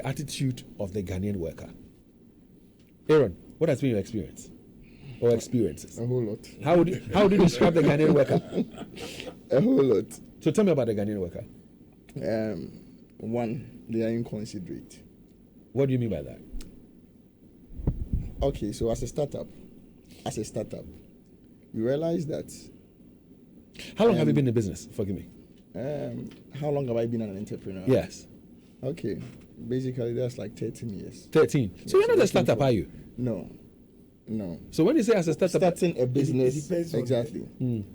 attitude of the Ghanaian worker. Aaron, what has been your experience or experiences? A whole lot. How would you describe the Ghanaian worker? A whole lot. So tell me about the Ghanaian worker. One, they are inconsiderate. What do you mean by that? Okay, so as a startup, you realize that. How long have you been in business? Forgive me. How long have I been an entrepreneur? Yes. Okay, basically that's like 13 years. 13. So you're not a startup, are you? No. So when you say as a startup, starting a business, exactly.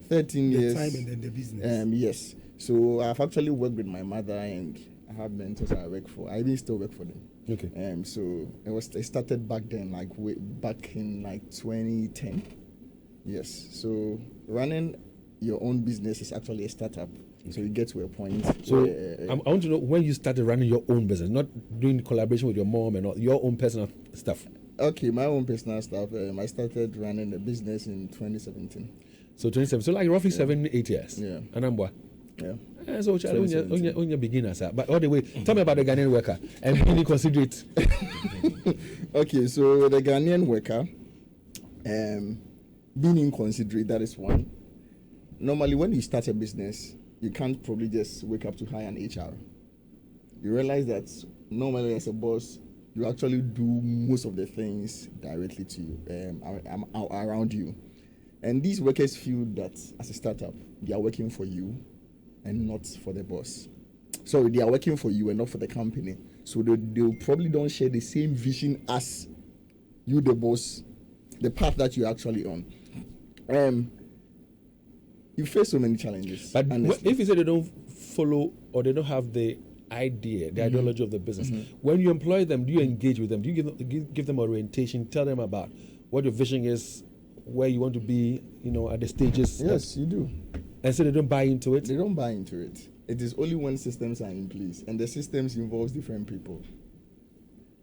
13 years. The time and then the business. Yes. So I've actually worked with my mother, and I have mentors I work for. I even still work for them. Okay. So it started back then, like way back in like 2010. Yes. So running your own business is actually a startup. So you get to a point. So where, I want to know when you started running your own business, not doing collaboration with your mom and all, your own personal stuff. Okay, my own personal stuff. I started running a business in 2017. So 27. So like roughly 7-8 years. Yeah. Anambwa. Yeah. So on your beginners, but all the way. Tell me about the Ghanaian worker and being inconsiderate. Okay, so the Ghanaian worker, being inconsiderate, that is one. Normally, when you start a business, you can't probably just wake up to hire an HR. You realize that normally as a boss, you actually do most of the things directly to you, around you. And these workers feel that as a startup, they are working for you and not for the boss. Sorry, they are working for you and not for the company. So they probably don't share the same vision as you, the boss, the path that you're actually on. You face so many challenges. But if you say they don't follow or they don't have the idea, the ideology of the business, when you employ them, do you engage with them? Do you give them orientation, tell them about what your vision is, where you want to be, at the stages? Yes, you do. And so they don't buy into it? They don't buy into it. It is only when systems are in place, and the systems involves different people.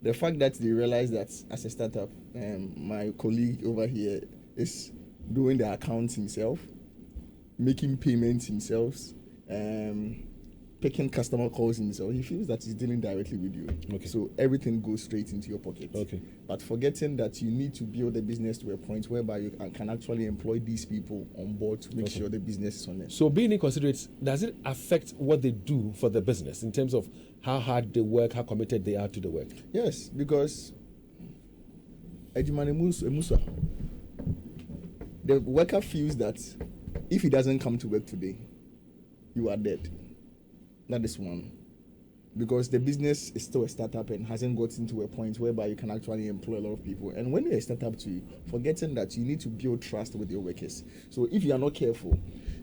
The fact that they realize that as a startup, my colleague over here is doing the accounts himself, making payments himself, picking customer calls himself. He feels that he's dealing directly with you. Okay. So everything goes straight into your pocket. Okay. But forgetting that you need to build the business to a point whereby you can actually employ these people on board to make sure the business is on it. So being inconsiderate, does it affect what they do for the business in terms of how hard they work, how committed they are to the work? Yes, because the worker feels that if he doesn't come to work today, you are dead. That is one. Because the business is still a startup and hasn't gotten to a point whereby you can actually employ a lot of people. And when you're a startup too, forgetting that you need to build trust with your workers. So if you are not careful,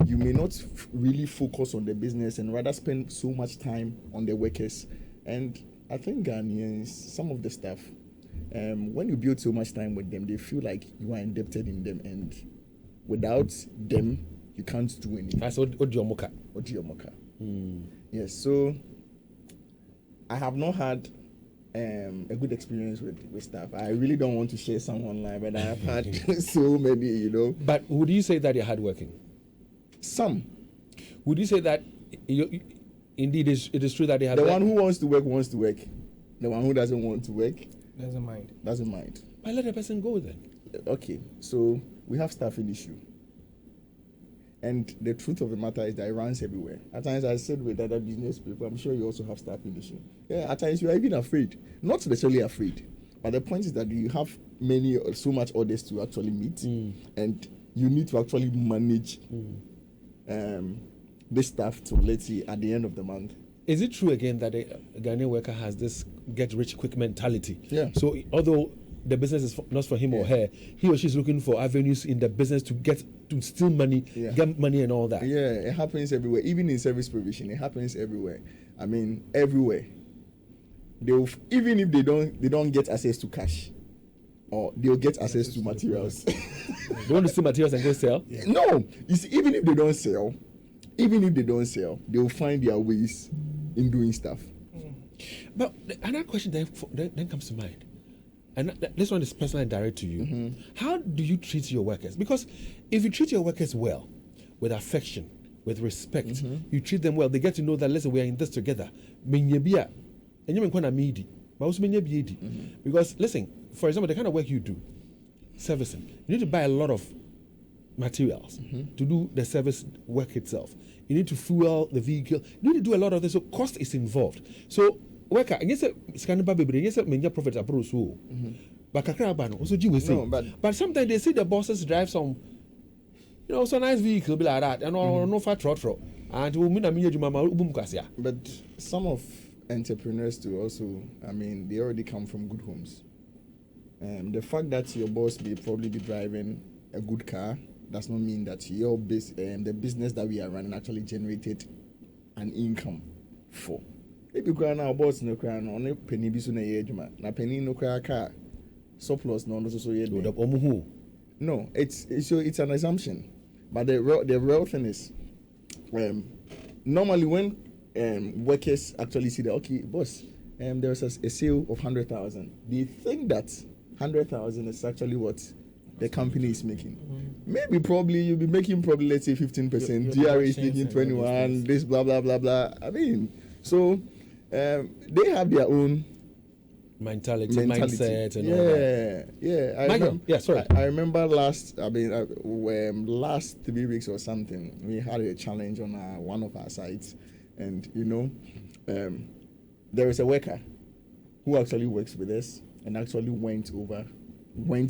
you may not really focus on the business and rather spend so much time on the workers. And I think Ghanaians, some of the staff, when you build so much time with them, they feel like you are indebted in them, and without them, you can't do anything. That's Odiomoka. Yes, so I have not had a good experience with staff. I really don't want to share some online, but I have had so many, But would you say that you're hardworking? Some. Would you say that indeed it is true that they have... The one who wants to work. The one who doesn't want to work... Doesn't mind. But let the person go then. Okay, so we have staffing issue. And the truth of the matter is that it runs everywhere. At times I said with other business people, I'm sure you also have staffing issue. Yeah, at times you are even afraid. Not necessarily afraid, but the point is that you have so much orders to actually meet, and you need to actually manage this stuff to, let's say, at the end of the month. Is it true again that a Ghanaian worker has this get-rich-quick mentality? Yeah. So although the business is not for him or her, he or she is looking for avenues in the business to steal money, get money and all that. Yeah, it happens everywhere. Even in service provision, it happens everywhere. I mean, everywhere. Even if they don't get access to cash, or they'll get access to materials. They want to steal materials and go sell? Yeah. No, you see, even if they don't sell, they'll find their ways in doing stuff. But another question then comes to mind, and this one is personally direct to you. How do you treat your workers? Because if you treat your workers well, with affection, with respect, you treat them well, they get to know that, listen, we are in this together. But also many BAD. Because listen, for example, the kind of work you do, servicing, you need to buy a lot of materials to do the service work itself. You need to fuel the vehicle. You need to do a lot of this. So cost is involved. So worker, and yes, scan baby, yes, many profits are so. But also but sometimes they see the bosses drive some, so nice vehicle be like that, and no fat trot. And but some of entrepreneurs too also, I mean, they already come from good homes. The fact that your boss may probably be driving a good car does not mean that your the business that we are running actually generated an income for. If you can now boss no car no penny bisu na yejuma na penny no car surplus no so no, it's an assumption, but the real thing is normally when workers actually see that, okay, boss, there's a sale of 100,000, they think that 100,000 is actually what the company is making. Maybe probably you'll be making probably, let's say 15%, GRA is making 21, this blah blah blah blah. I mean, so they have their own mentality, mindset, and all that. I remember last 3 weeks or something, we had a challenge on one of our sites, and there is a worker who actually works with us and actually went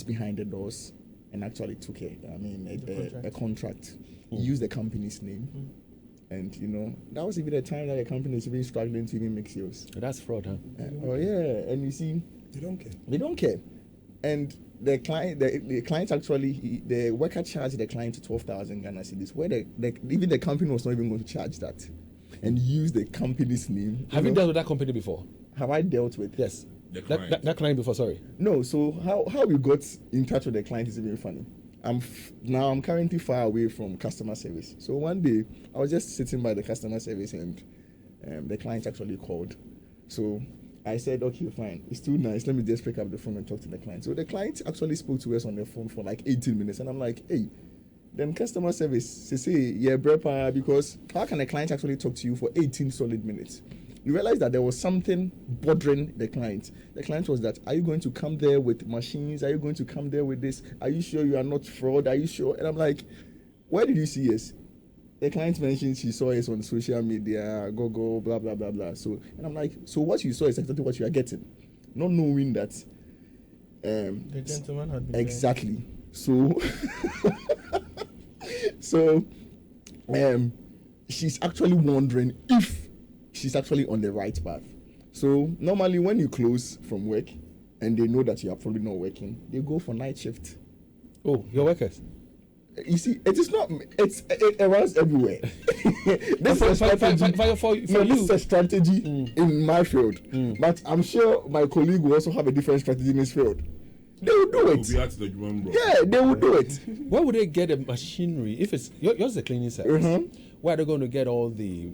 behind the doors and actually took a contract. He used the company's name. And that was even a time that the company is even struggling to even make sales. That's fraud, huh? And you see, they don't care. And the client actually, the worker charged the client 12,000 Ghana cedis, where even the company was not even going to charge that, and use the company's name. Have you dealt with that company before? Have I dealt with? Yes. That client before, sorry. No, so how we got in touch with the client is even funny. I'm currently far away from customer service. So one day I was just sitting by the customer service and the client actually called. So I said, okay, fine, it's too nice. Let me just pick up the phone and talk to the client. So the client actually spoke to us on the phone for like 18 minutes, and I'm like, hey, then customer service, they say, yeah, brepa, because how can a client actually talk to you for 18 solid minutes? You realize that there was something bothering the client. The client was that, are you going to come there with machines? Are you going to come there with this? Are you sure you are not fraud? Are you sure? And I'm like, where did you see us? The client mentioned she saw us on social media, go, blah, blah, blah, blah. So, and I'm like, so what you saw is exactly what you are getting. Not knowing that. The gentleman had been exactly. There. So, she's actually wondering if she's actually on the right path. So normally when you close from work and they know that you are probably not working, they go for night shift. Oh, your workers? You see, it runs everywhere. This is a strategy in my field. But I'm sure my colleague will also have a different strategy in his field. They will do it. Yeah, they will do it. Where would they get a machinery? If it's yours, the cleaning service. Where are they going to get all the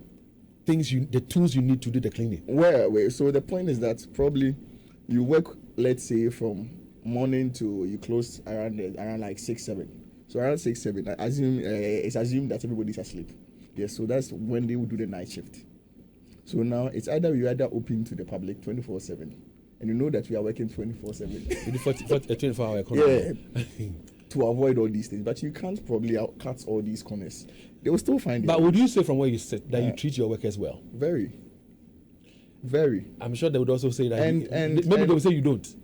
the tools you need to do the cleaning? Where? So the point is that probably you work, let's say, from morning to you close around like 6-7. So around 6-7, it's assumed that everybody's asleep. Yes, so that's when they will do the night shift. So now it's either you're open to the public 24/7, and you know that we are working 24/7. 24-hour economy. Yeah. To avoid all these things, but you can't probably cut all these corners. They will still find it. But would you say from where you sit that you treat your workers well? Very. Very. I'm sure they would also say that. Maybe they would say you don't.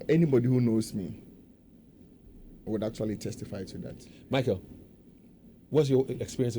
Anybody who knows me would actually testify to that. Michael, what's your experience